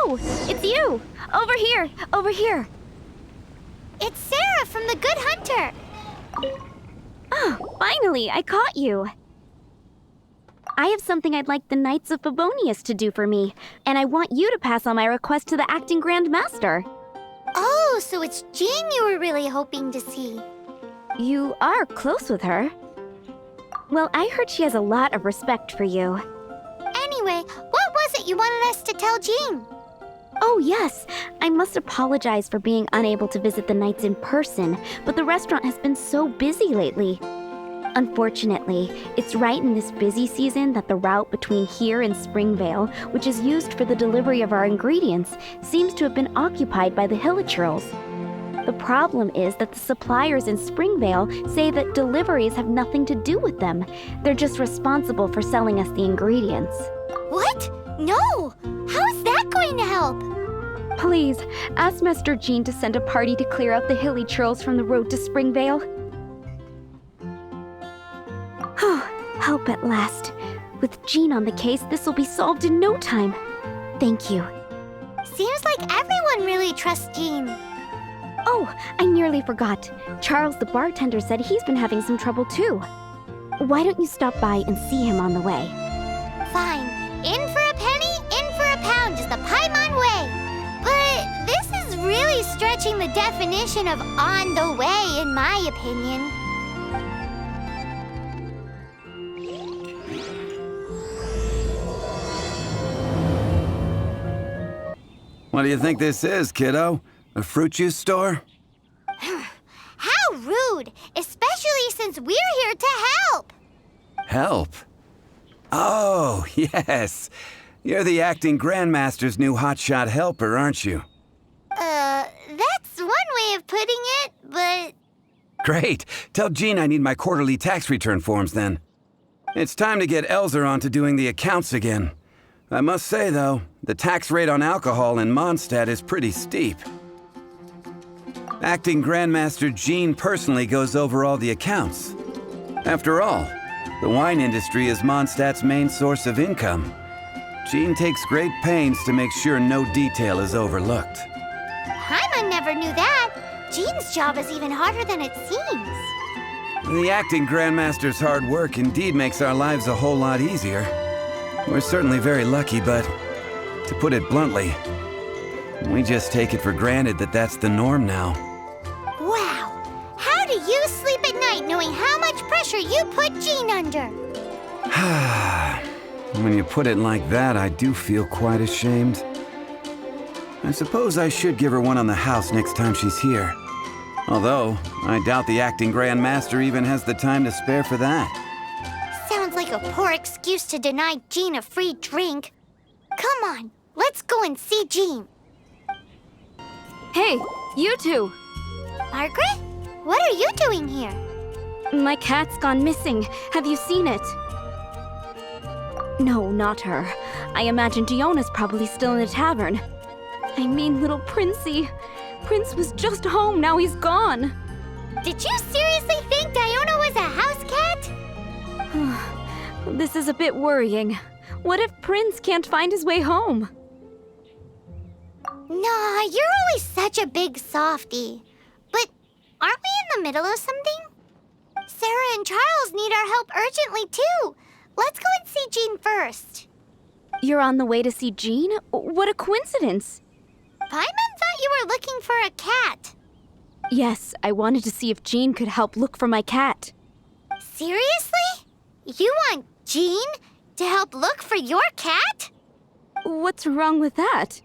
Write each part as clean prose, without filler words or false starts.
you! It's you! Over here! Over here! It's Sarah from the Good Hunter. Oh, finally, I caught you. I have something I'd like the Knights of Favonius to do for me, and I want you to pass on my request to the acting Grand Master. Oh, so it's Jean you were really hoping to see. You are close with her. Well, I heard she has a lot of respect for you. Anyway, what was it you wanted us to tell Jean? Oh, yes. I must apologize for being unable to visit the Knights in person, but the restaurant has been so busy lately. Unfortunately, it's right in this busy season that the route between here and Springvale, which is used for the delivery of our ingredients, seems to have been occupied by the Hilichurls. The problem is that the suppliers in Springvale say that deliveries have nothing to do with them. They're just responsible for selling us the ingredients. What? No! How is that going to help? Please, ask Master Jean to send a party to clear out the Hilichurls from the road to Springvale. Help at last. With Jean on the case, this will be solved in no time. Thank you. Seems like everyone really trusts Jean. Oh, I nearly forgot. Charles the bartender said he's been having some trouble too. Why don't you stop by and see him on the way? Fine. In for a penny, in for a pound is the Paimon way. But this is really stretching the definition of on the way, in my opinion. What do you think this is, kiddo? A fruit juice store? How rude! Especially since we're here to help! Help? Oh, yes. You're the acting Grandmaster's new hotshot helper, aren't you? That's one way of putting it, but... Great. Tell Jean I need my quarterly tax return forms then. It's time to get Elzer on to doing the accounts again. I must say, though, the tax rate on alcohol in Mondstadt is pretty steep. Acting Grandmaster Jean personally goes over all the accounts. After all, the wine industry is Mondstadt's main source of income. Jean takes great pains to make sure no detail is overlooked. Paimon never knew that. Jean's job is even harder than it seems. The acting Grandmaster's hard work indeed makes our lives a whole lot easier. We're certainly very lucky, but to put it bluntly, we just take it for granted that that's the norm now. Wow! How do you sleep at night knowing how much pressure you put Jean under? When you put it like that, I do feel quite ashamed. I suppose I should give her one on the house next time she's here. Although, I doubt the acting Grandmaster even has the time to spare for that. Sounds like a poor excuse to deny Jean a free drink. Come on, let's go and see Jean. Hey, you two! Margaret? What are you doing here? My cat's gone missing. Have you seen it? No, not her. I imagine Diona's probably still in the tavern. I mean, little Princey. Prince was just home, now he's gone. Did you seriously think Diona was a house cat? This is a bit worrying. What if Prince can't find his way home? Nah, you're always such a big softie. But aren't we in the middle of something? Sarah and Charles need our help urgently, too. Let's go and see Jean first. You're on the way to see Jean? What a coincidence! Paimon thought you were looking for a cat. Yes, I wanted to see if Jean could help look for my cat. Seriously? You want Jean to help look for your cat? What's wrong with that?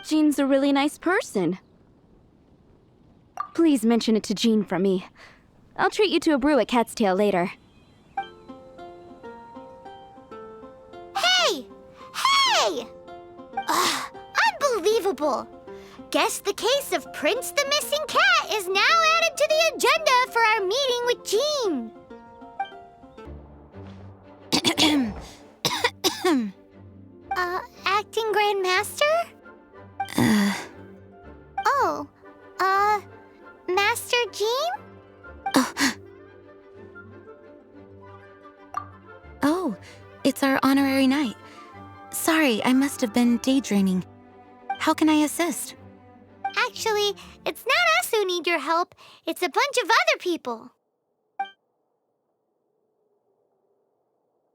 Jean's a really nice person. Please mention it to Jean from me. I'll treat you to a brew at Cat's Tail later. Hey! Hey! Ugh, unbelievable! Guess the case of Prince the Missing Cat is now added to the agenda for our meeting with Jean. Acting Grandmaster? Master Jean? Oh, it's our honorary knight. Sorry, I must have been daydreaming. How can I assist? Actually, it's not us who need your help. It's a bunch of other people.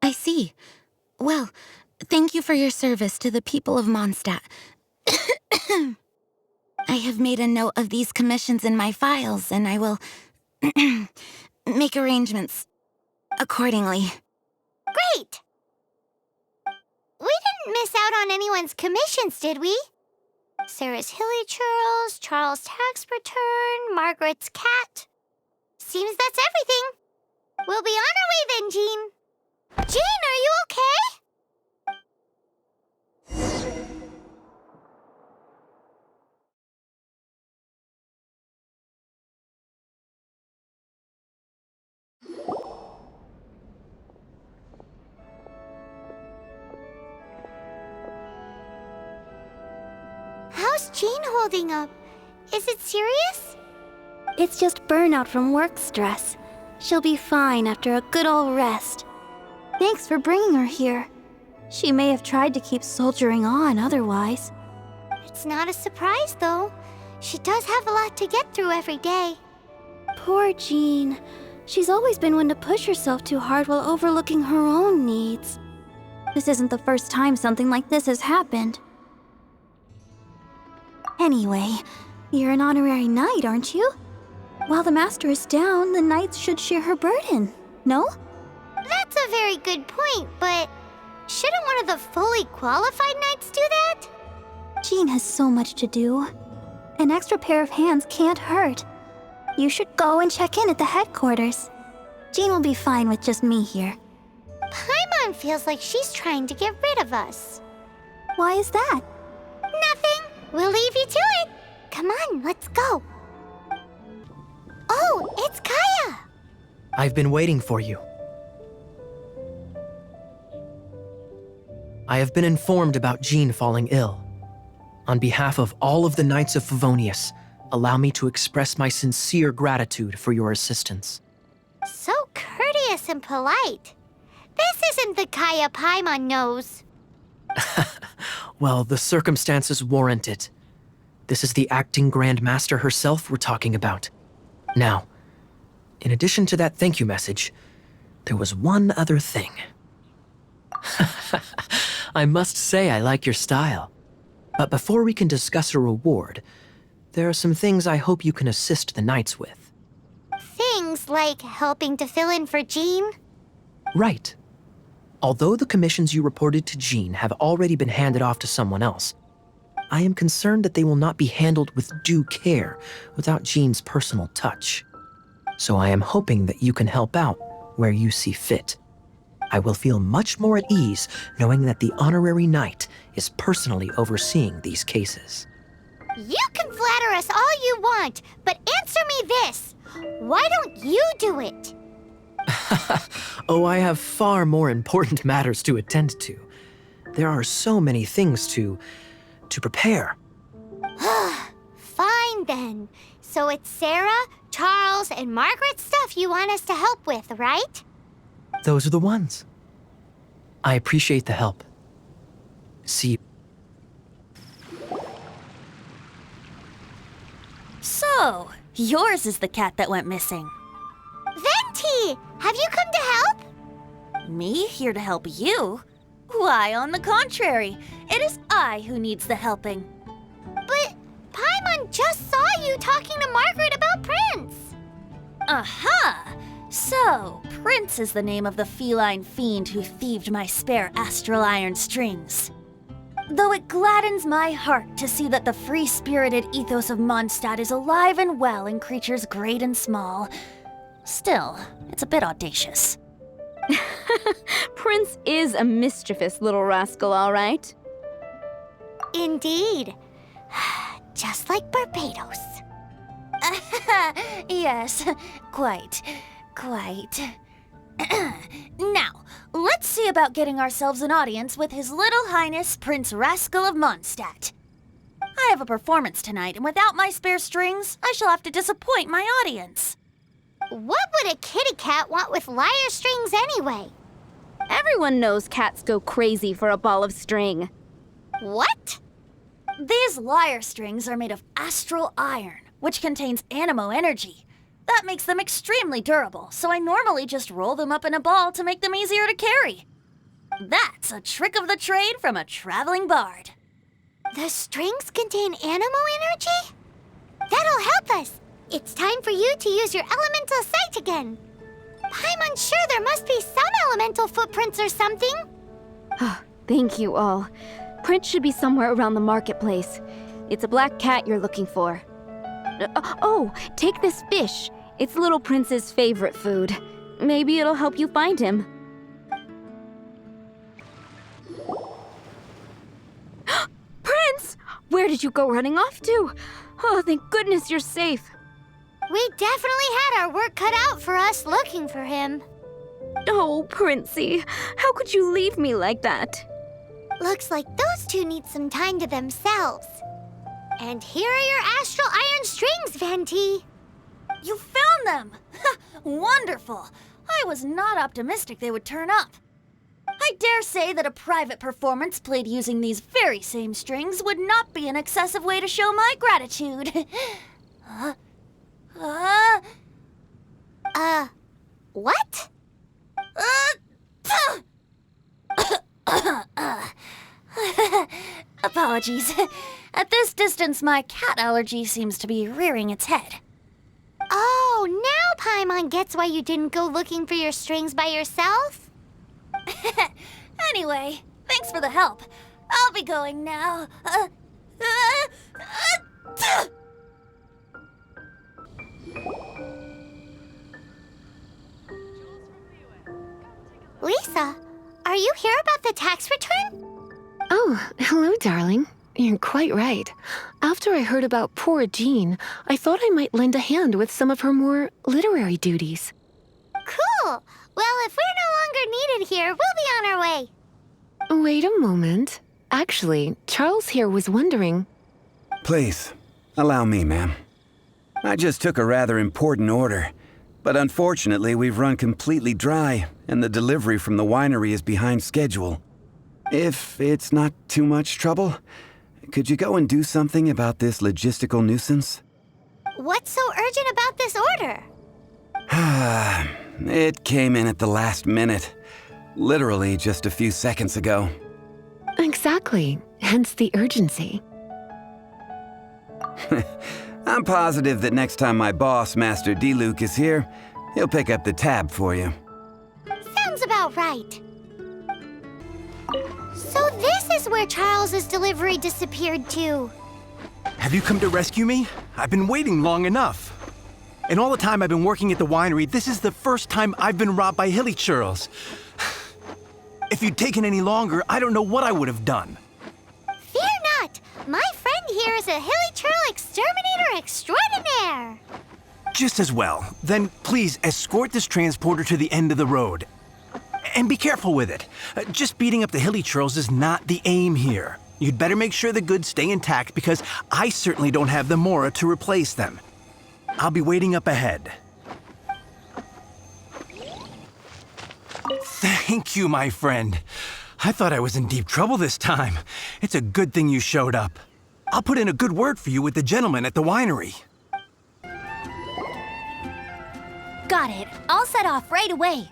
I see. Well, thank you for your service to the people of Mondstadt. I have made a note of these commissions in my files, and I will make arrangements accordingly. Great! We didn't miss out on anyone's commissions, did we? Sarah's hilly churls, Charles' tax return, Margaret's cat. Seems that's everything. We'll be on our way then, Jean. Jean, are you okay? How's Jean holding up? Is it serious? It's just burnout from work stress. She'll be fine after a good old rest. Thanks for bringing her here. She may have tried to keep soldiering on otherwise. It's not a surprise, though. She does have a lot to get through every day. Poor Jean. She's always been one to push herself too hard while overlooking her own needs. This isn't the first time something like this has happened. Anyway, you're an honorary knight, aren't you? While the master is down, the knights should share her burden, no? That's a very good point, but shouldn't one of the fully qualified knights do that? Jean has so much to do. An extra pair of hands can't hurt. You should go and check in at the headquarters. Jean will be fine with just me here. Paimon feels like she's trying to get rid of us. Why is that? Nothing. We'll leave you to it. Come on, let's go. Oh, it's Kaya! I've been waiting for you. I have been informed about Jean falling ill. On behalf of all of the Knights of Favonius, allow me to express my sincere gratitude for your assistance. So courteous and polite. This isn't the Kaya Paimon knows. Well, the circumstances warrant it. This is the acting Grand Master herself we're talking about. Now, in addition to that thank you message, there was one other thing. I must say I like your style. But before we can discuss a reward, there are some things I hope you can assist the Knights with. Things like helping to fill in for Jean? Right. Although the commissions you reported to Jean have already been handed off to someone else, I am concerned that they will not be handled with due care without Jean's personal touch. So I am hoping that you can help out where you see fit. I will feel much more at ease knowing that the honorary knight is personally overseeing these cases. You can flatter us all you want, but answer me this. Why don't you do it? Oh, I have far more important matters to attend to. There are so many things to prepare. Fine then. So it's Sarah, Charles, and Margaret's stuff you want us to help with, right? Those are the ones. I appreciate the help. See you. So, yours is the cat that went missing. Venti, have you come to help? Me here to help you? Why, on the contrary, it is I who needs the helping. But Paimon just saw you talking to Margaret about Prince. Aha! So, Prince is the name of the feline fiend who thieved my spare astral iron strings. Though it gladdens my heart to see that the free-spirited ethos of Mondstadt is alive and well in creatures great and small, still, it's a bit audacious. Prince is a mischievous little rascal, all right. Indeed. Just like Barbados. Yes, quite. Now, let's see about getting ourselves an audience with His Little Highness Prince Rascal of Mondstadt. I have a performance tonight, and without my spare strings, I shall have to disappoint my audience. What would a kitty cat want with lyre strings anyway? Everyone knows cats go crazy for a ball of string. What? These lyre strings are made of astral iron, which contains anemo energy. That makes them extremely durable, so I normally just roll them up in a ball to make them easier to carry. That's a trick of the trade from a traveling bard. The strings contain anemo energy? That'll help us. It's time for you to use your elemental sight again. I'm sure there must be some elemental footprints or something. Thank you all. Prince should be somewhere around the marketplace. It's a black cat you're looking for. Oh, take this fish. It's Little Prince's favorite food. Maybe it'll help you find him. Prince! Where did you go running off to? Oh, thank goodness you're safe. We definitely had our work cut out for us looking for him. Oh, Princey, how could you leave me like that? Looks like those two need some time to themselves. And here are your astral iron strings, Venti. You found them! Wonderful! I was not optimistic they would turn up. I dare say that a private performance played using these very same strings would not be an excessive way to show my gratitude. What? Apologies. At this distance, my cat allergy seems to be rearing its head. Oh, now Paimon gets why you didn't go looking for your strings by yourself? Anyway, thanks for the help. I'll be going now. Lisa, are you here about the tax return? Oh, hello, darling. You're quite right. After I heard about poor Jean, I thought I might lend a hand with some of her more literary duties. Cool. Well, if we're no longer needed here, we'll be on our way. Wait a moment. Actually, Charles here was wondering... Please, allow me, ma'am. I just took a rather important order, but unfortunately we've run completely dry, and the delivery from the winery is behind schedule. If it's not too much trouble, could you go and do something about this logistical nuisance? What's so urgent about this order? It came in at the last minute. Literally just a few seconds ago. Exactly. Hence the urgency. I'm positive that next time my boss, Master Diluc, is here, he'll pick up the tab for you. Sounds about right. So this is where Charles's delivery disappeared to. Have you come to rescue me? I've been waiting long enough. In all the time I've been working at the winery, this is the first time I've been robbed by hilly churls. If you'd taken any longer, I don't know what I would have done. Fear not! My friend here is a hilly churl exterminator extraordinaire! Just as well. Then please escort this transporter to the end of the road. And be careful with it. Just beating up the hilly churls is not the aim here. You'd better make sure the goods stay intact because I certainly don't have the Mora to replace them. I'll be waiting up ahead. Thank you, my friend. I thought I was in deep trouble this time. It's a good thing you showed up. I'll put in a good word for you with the gentleman at the winery. Got it. I'll set off right away.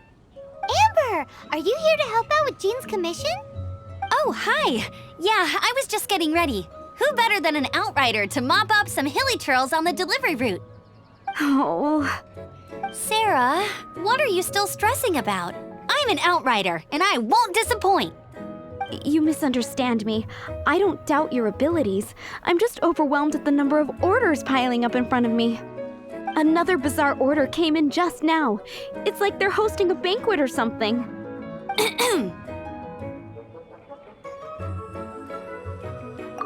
Amber, are you here to help out with Jean's commission? Oh, hi. Yeah, I was just getting ready. Who better than an outrider to mop up some hilly churls on the delivery route? Oh, Sarah, what are you still stressing about? I'm an outrider, and I won't disappoint. you misunderstand me. I don't doubt your abilities. I'm just overwhelmed at the number of orders piling up in front of me. Another bizarre order came in just now. It's like they're hosting a banquet or something.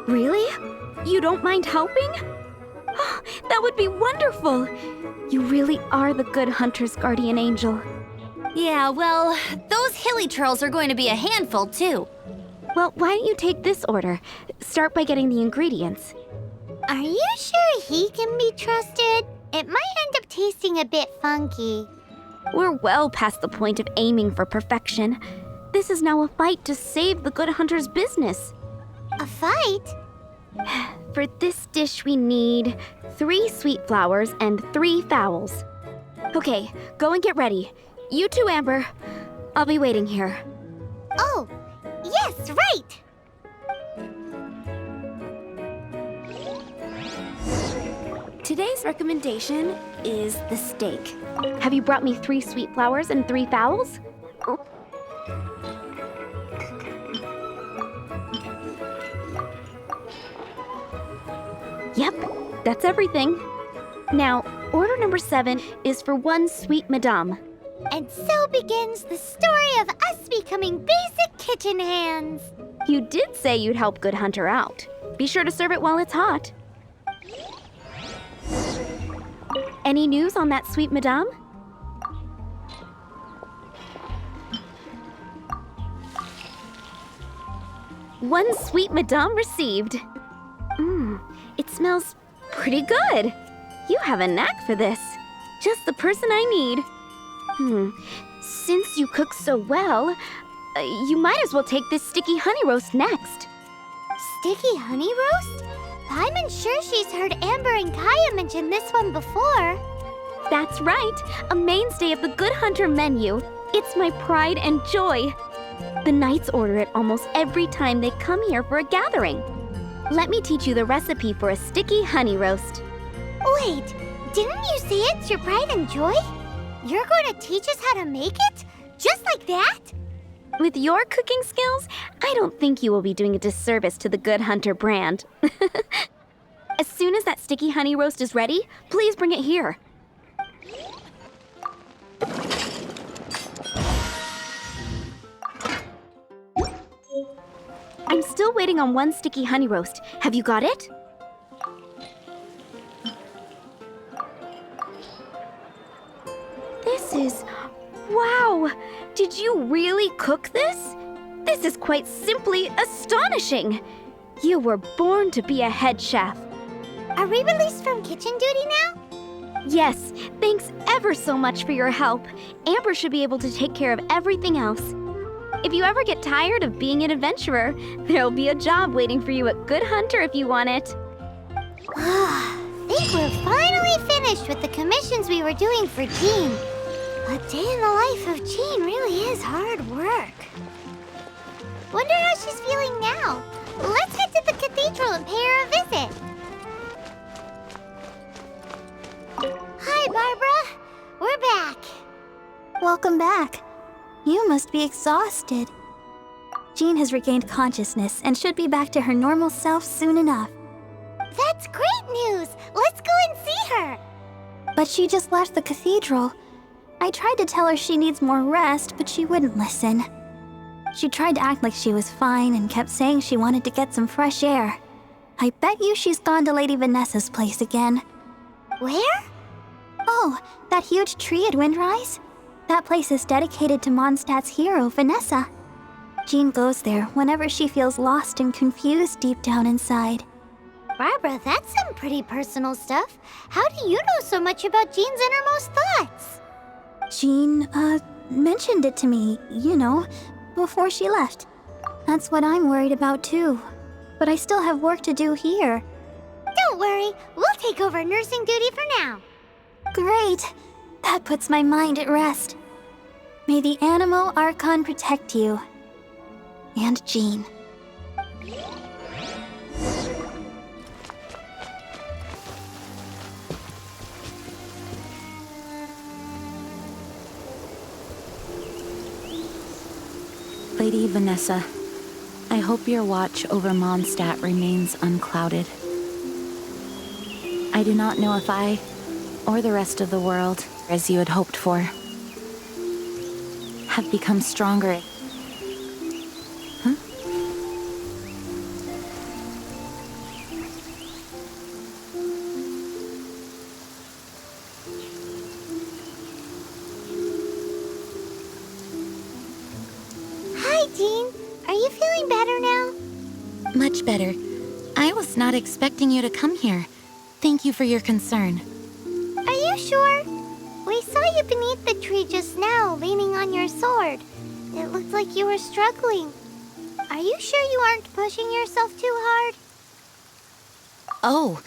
Really? You don't mind helping? That would be wonderful. You really are the good hunter's guardian angel. Yeah, well, those hilly churls are going to be a handful, too. Well, why don't you take this order? Start by getting the ingredients. Are you sure he can be trusted? It might end up tasting a bit funky. We're well past the point of aiming for perfection. This is now a fight to save the good hunter's business. A fight? For this dish, we need 3 sweet flowers and 3 fowls. Okay, go and get ready. You too, Amber. I'll be waiting here. Oh, yes, right! Today's recommendation is the steak. Have you brought me 3 sweet flowers and 3 fowls? Yep, that's everything. Now, order number 7 is for 1 sweet madame. And so begins the story of us becoming basic kitchen hands. You did say you'd help Good Hunter out. Be sure to serve it while it's hot. Any news on that sweet madame? One sweet madame received. It smells pretty good. You have a knack for this. Just the person I need. Since you cook so well, you might as well take this sticky honey roast next. Sticky honey roast? I'm sure she's heard Amber and Kaya mention this one before. That's right, a mainstay of the Good Hunter menu. It's my pride and joy. The knights order it almost every time they come here for a gathering. Let me teach you the recipe for a sticky honey roast. Wait, didn't you say it's your pride and joy? You're going to teach us how to make it? Just like that? With your cooking skills, I don't think you will be doing a disservice to the Good Hunter brand. As soon as that sticky honey roast is ready, please bring it here. I'm still waiting on 1 sticky honey roast. Have you got it? This is... Wow! Did you really cook this? This is quite simply astonishing! You were born to be a head chef. Are we released from kitchen duty now? Yes, thanks ever so much for your help. Amber should be able to take care of everything else. If you ever get tired of being an adventurer, there'll be a job waiting for you at Good Hunter if you want it. Think we're finally finished with the commissions we were doing for Jean. A day in the life of Jean really is hard work. Wonder how she's feeling now. Let's head to the cathedral and pay her a visit. Hi, Barbara. We're back. Welcome back. You must be exhausted. Jean has regained consciousness and should be back to her normal self soon enough. That's great news. Let's go and see her. But she just left the cathedral. I tried to tell her she needs more rest, but she wouldn't listen. She tried to act like she was fine and kept saying she wanted to get some fresh air. I bet you she's gone to Lady Vanessa's place again. Where? Oh, that huge tree at Windrise? That place is dedicated to Mondstadt's hero, Vanessa. Jean goes there whenever she feels lost and confused deep down inside. Barbara, that's some pretty personal stuff. How do you know so much about Jean's innermost thoughts? Jean, mentioned it to me, before she left. That's what I'm worried about too. But I still have work to do here. Don't worry, we'll take over nursing duty for now. Great! That puts my mind at rest. May the Animo Archon protect you. And Jean. Lady Vanessa, I hope your watch over Mondstadt remains unclouded. I do not know if I, or the rest of the world, as you had hoped for, have become stronger. Huh? Hi, Jean. Are you feeling better now? Much better. I was not expecting you to come here. Thank you for your concern. Are you sure? We saw you beneath the tree just now, leaning on your sword. It looked like you were struggling. Are you sure you aren't pushing yourself too hard? Oh,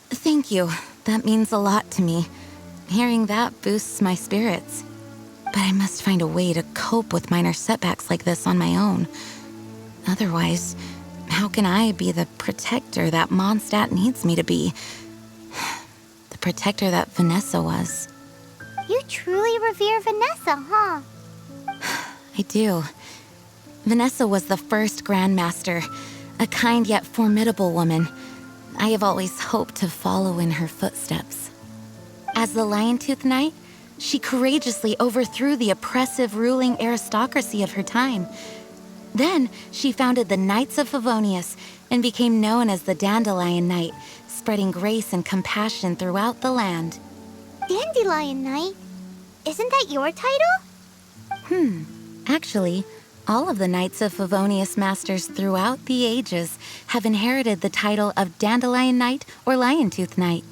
thank you. That means a lot to me. Hearing that boosts my spirits. But I must find a way to cope with minor setbacks like this on my own. Otherwise, how can I be the protector that Mondstadt needs me to be? The protector that Vanessa was. You truly revere Vanessa, huh? I do. Vanessa was the first Grandmaster, a kind yet formidable woman. I have always hoped to follow in her footsteps. As the Lion-Tooth Knight, she courageously overthrew the oppressive ruling aristocracy of her time. Then, she founded the Knights of Favonius and became known as the Dandelion Knight, spreading grace and compassion throughout the land. Dandelion Knight? Isn't that your title? Actually, all of the Knights of Favonius Masters throughout the ages have inherited the title of Dandelion Knight or Lion-Tooth Knight.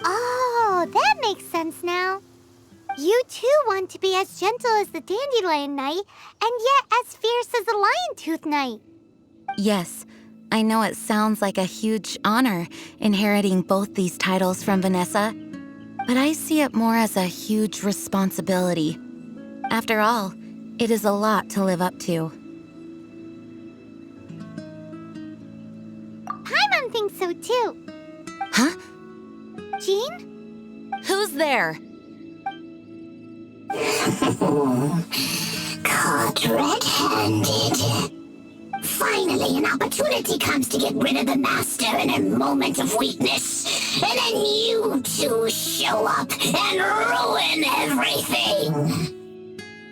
Oh, that makes sense now. You too want to be as gentle as the Dandelion Knight, and yet as fierce as the Lion-Tooth Knight. Yes, I know it sounds like a huge honor inheriting both these titles from Vanessa, but I see it more as a huge responsibility. After all, it is a lot to live up to. Paimon thinks so too. Huh? Jean? Who's there? Caught red-handed. Finally, an opportunity comes to get rid of the Master in a moment of weakness. And then you two show up and ruin everything.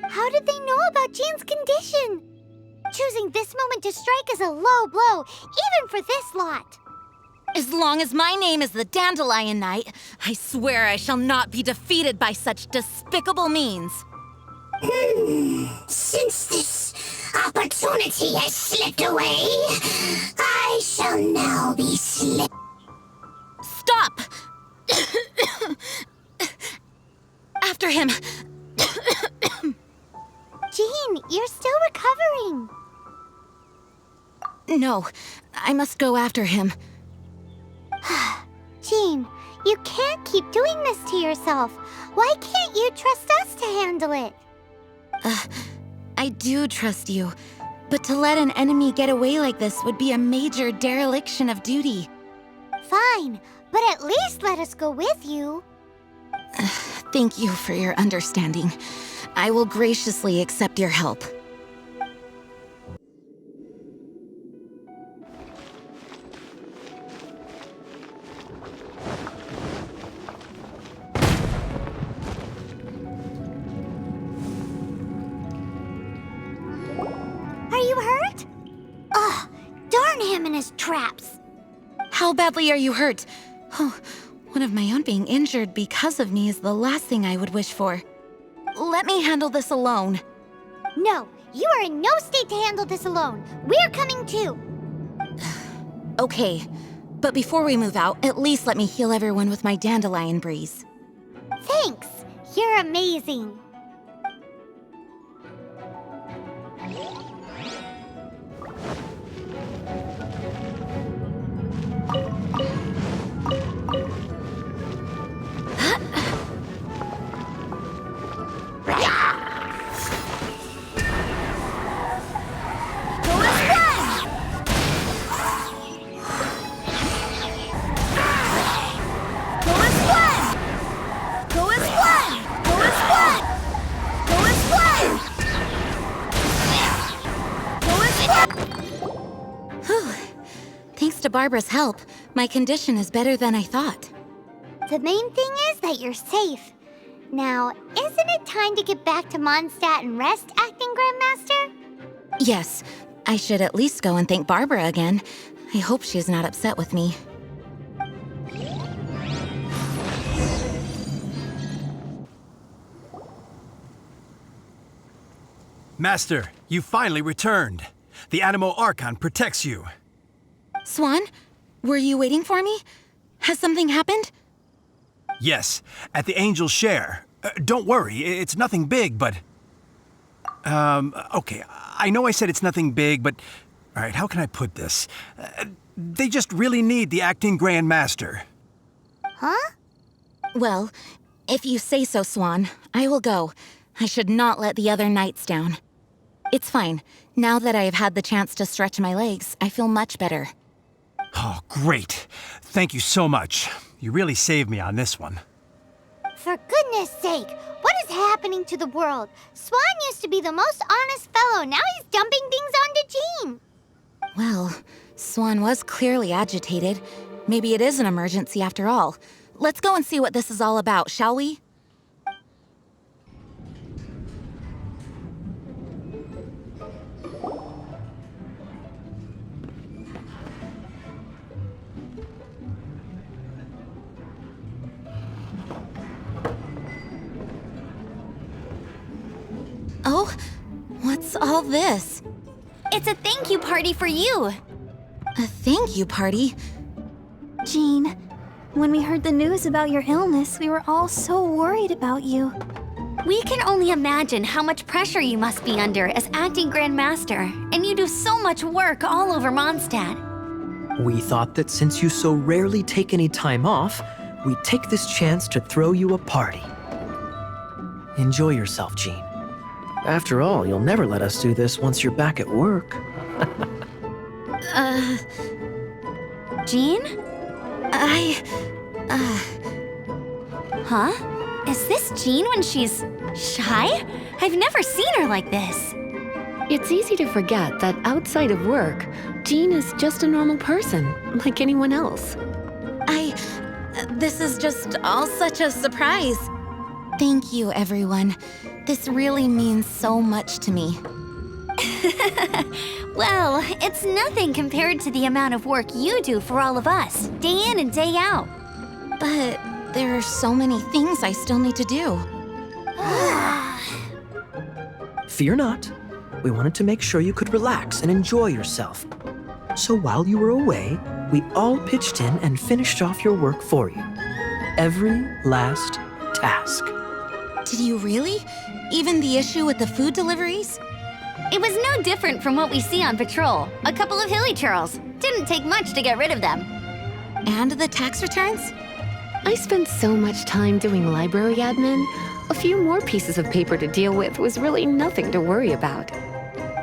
How did they know about Jean's condition? Choosing this moment to strike is a low blow, even for this lot. As long as my name is the Dandelion Knight, I swear I shall not be defeated by such despicable means. Since this opportunity has slipped away, I shall now be slipped. Stop! After him! Jean, you're still recovering. No, I must go after him. Jean, you can't keep doing this to yourself. Why can't you trust us to handle it? I do trust you, but to let an enemy get away like this would be a major dereliction of duty. Fine, but at least let us go with you. Thank you for your understanding. I will graciously accept your help. Are you hurt? Ugh, darn him and his traps. How badly are you hurt? Oh, one of my own being injured because of me is the last thing I would wish for. Let me handle this alone. No, you are in no state to handle this alone. We're coming too. Okay, but before we move out, at least let me heal everyone with my Dandelion Breeze. Thanks. You're amazing. Thanks to Barbara's help, my condition is better than I thought. The main thing is that you're safe. Now, isn't it time to get back to Mondstadt and rest, Acting Grandmaster? Yes, I should at least go and thank Barbara again. I hope she's not upset with me. Master, you finally returned. The Animo Archon protects you. Swan, were you waiting for me? Has something happened? Yes, at the Angel's Share. Don't worry, it's nothing big, but... okay, I know I said it's nothing big, but... Alright, how can I put this? They just really need the acting Grand Master. Huh? Well, if you say so, Swan, I will go. I should not let the other knights down. It's fine. Now that I have had the chance to stretch my legs, I feel much better. Oh, great. Thank you so much. You really saved me on this one. For goodness sake, what is happening to the world? Swan used to be the most honest fellow. Now he's dumping things onto Jean. Well, Swan was clearly agitated. Maybe it is an emergency after all. Let's go and see what this is all about, shall we? Oh, what's all this? It's a thank you party for you. A thank you party? Jean, when we heard the news about your illness, we were all so worried about you. We can only imagine how much pressure you must be under as acting Grand Master, and you do so much work all over Mondstadt. We thought that since you so rarely take any time off, we'd take this chance to throw you a party. Enjoy yourself, Jean. After all, you'll never let us do this once you're back at work. Jean? Huh? Is this Jean when she's shy? I've never seen her like this. It's easy to forget that outside of work, Jean is just a normal person, like anyone else. This is just all such a surprise. Thank you, everyone. This really means so much to me. Well, it's nothing compared to the amount of work you do for all of us, day in and day out. But there are so many things I still need to do. Fear not. We wanted to make sure you could relax and enjoy yourself. So while you were away, we all pitched in and finished off your work for you. Every last task. Did you really? Even the issue with the food deliveries? It was no different from what we see on patrol. A couple of hilly churls. Didn't take much to get rid of them. And the tax returns? I spent so much time doing library admin. A few more pieces of paper to deal with was really nothing to worry about.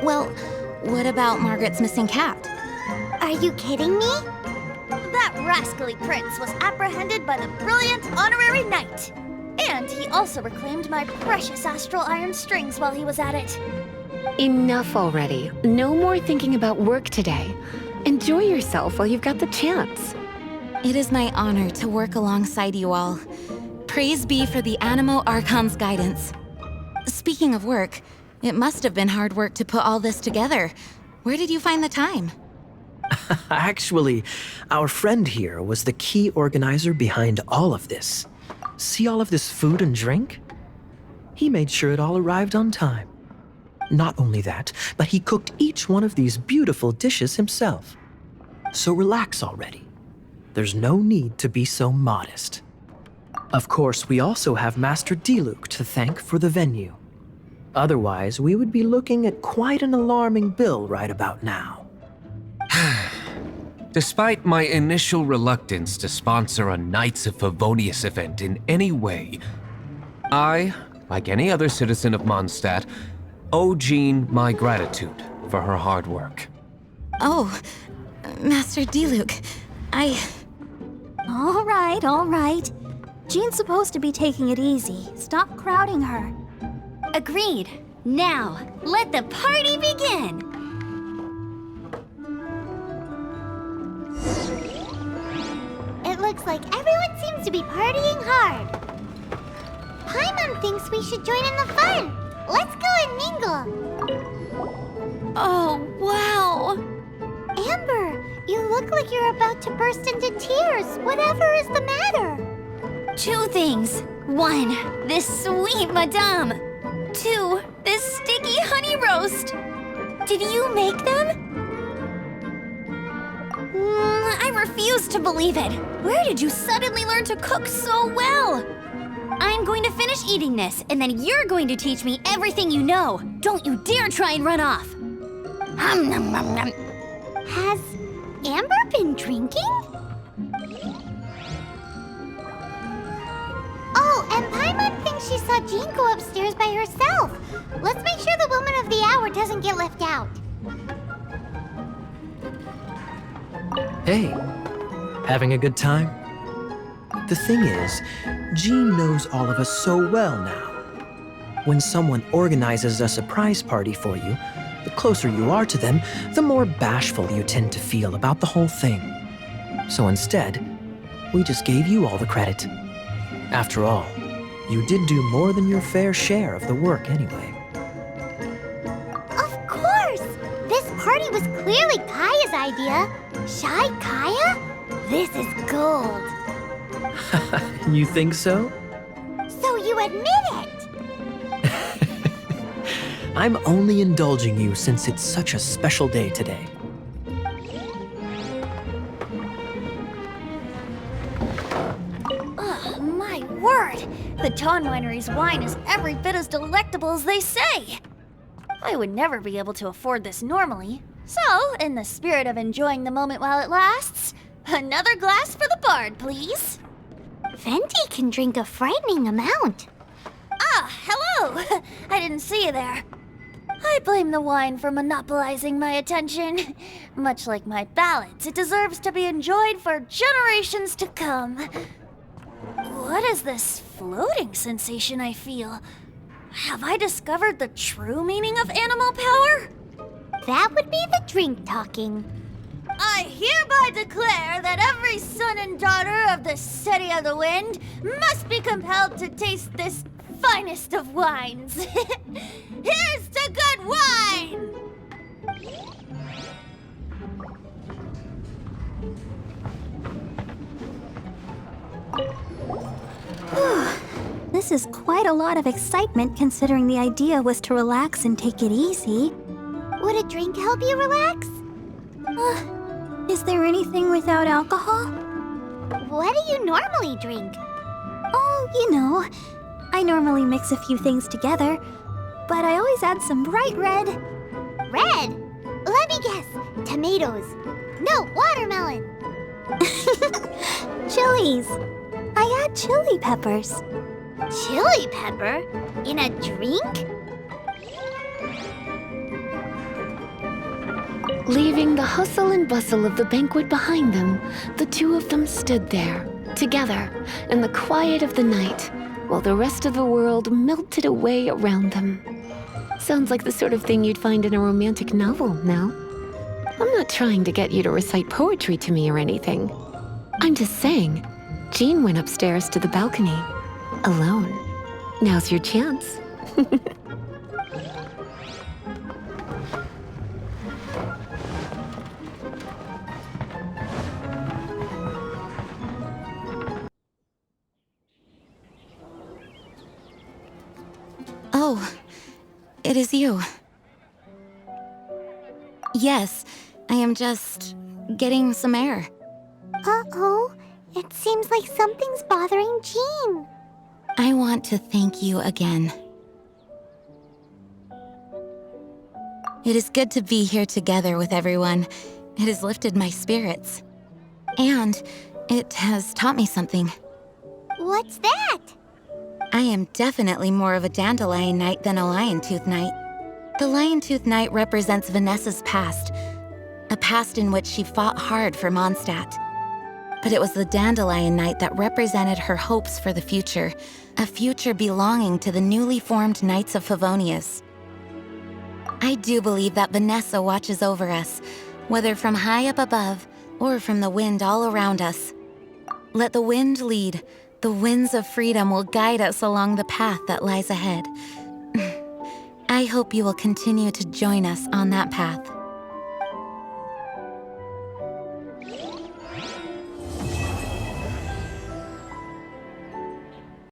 Well, what about Margaret's missing cat? Are you kidding me? That rascally prince was apprehended by the brilliant honorary knight. And he also reclaimed my precious astral iron strings while he was at it. Enough already. No more thinking about work today. Enjoy yourself while you've got the chance. It is my honor to work alongside you all. Praise be for the Animo Archon's guidance. Speaking of work, it must have been hard work to put all this together. Where did you find the time? Actually, our friend here was the key organizer behind all of this. See all of this food and drink? He made sure it all arrived on time. Not only that, but he cooked each one of these beautiful dishes himself. So relax already. There's no need to be so modest. Of course, we also have Master Diluc to thank for the venue. Otherwise, we would be looking at quite an alarming bill right about now. Despite my initial reluctance to sponsor a Knights of Favonius event in any way, I, like any other citizen of Mondstadt, owe Jean my gratitude for her hard work. Oh, Master Diluc, All right. Jean's supposed to be taking it easy. Stop crowding her. Agreed. Now, let the party begin. It looks like everyone seems to be partying hard. Paimon thinks we should join in the fun. Let's go and mingle. Oh, wow. Amber, you look like you're about to burst into tears. Whatever is the matter? 2 things. 1, this sweet madame. 2, this sticky honey roast. Did you make them? I refuse to believe it. Where did you suddenly learn to cook so well? I'm going to finish eating this, and then you're going to teach me everything you know. Don't you dare try and run off. Has Amber been drinking? Oh, and Paimon thinks she saw Jean go upstairs by herself. Let's make sure the woman of the hour doesn't get left out. Hey, having a good time? The thing is, Jean knows all of us so well now. When someone organizes a surprise party for you, the closer you are to them, the more bashful you tend to feel about the whole thing. So instead, we just gave you all the credit. After all, you did do more than your fair share of the work anyway. Of course! This party was clearly Kaya's idea. Shy Kaya? This is gold. You think so? So you admit it? I'm only indulging you since it's such a special day today. Ugh, my word! The Dawn Winery's wine is every bit as delectable as they say. I would never be able to afford this normally. So, in the spirit of enjoying the moment while it lasts, another glass for the bard, please. Venti can drink a frightening amount. Ah, hello! I didn't see you there. I blame the wine for monopolizing my attention. Much like my ballads, it deserves to be enjoyed for generations to come. What is this floating sensation I feel? Have I discovered the true meaning of animal power? That would be the drink talking. I hereby declare that every son and daughter of the City of the Wind must be compelled to taste this finest of wines. Here's to good wine! This is quite a lot of excitement considering the idea was to relax and take it easy. Would a drink help you relax? Is there anything without alcohol? What do you normally drink? Oh, you know, I normally mix a few things together, but I always add some bright red. Red? Let me guess. Tomatoes. No, watermelon. Chilies. I add chili peppers. Chili pepper? In a drink? Leaving the hustle and bustle of the banquet behind them, the two of them stood there, together, in the quiet of the night, while the rest of the world melted away around them. Sounds like the sort of thing you'd find in a romantic novel, no? I'm not trying to get you to recite poetry to me or anything. I'm just saying, Jean went upstairs to the balcony, alone. Now's your chance. Oh, it is you. Yes, I am just getting some air. Uh-oh. It seems like something's bothering Jean. I want to thank you again. It is good to be here together with everyone. It has lifted my spirits. And it has taught me something. What's that? I am definitely more of a Dandelion Knight than a Lion-Tooth Knight. The Lion-Tooth Knight represents Vanessa's past, a past in which she fought hard for Mondstadt. But it was the Dandelion Knight that represented her hopes for the future, a future belonging to the newly formed Knights of Favonius. I do believe that Vanessa watches over us, whether from high up above or from the wind all around us. Let the wind lead. The winds of freedom will guide us along the path that lies ahead. I hope you will continue to join us on that path.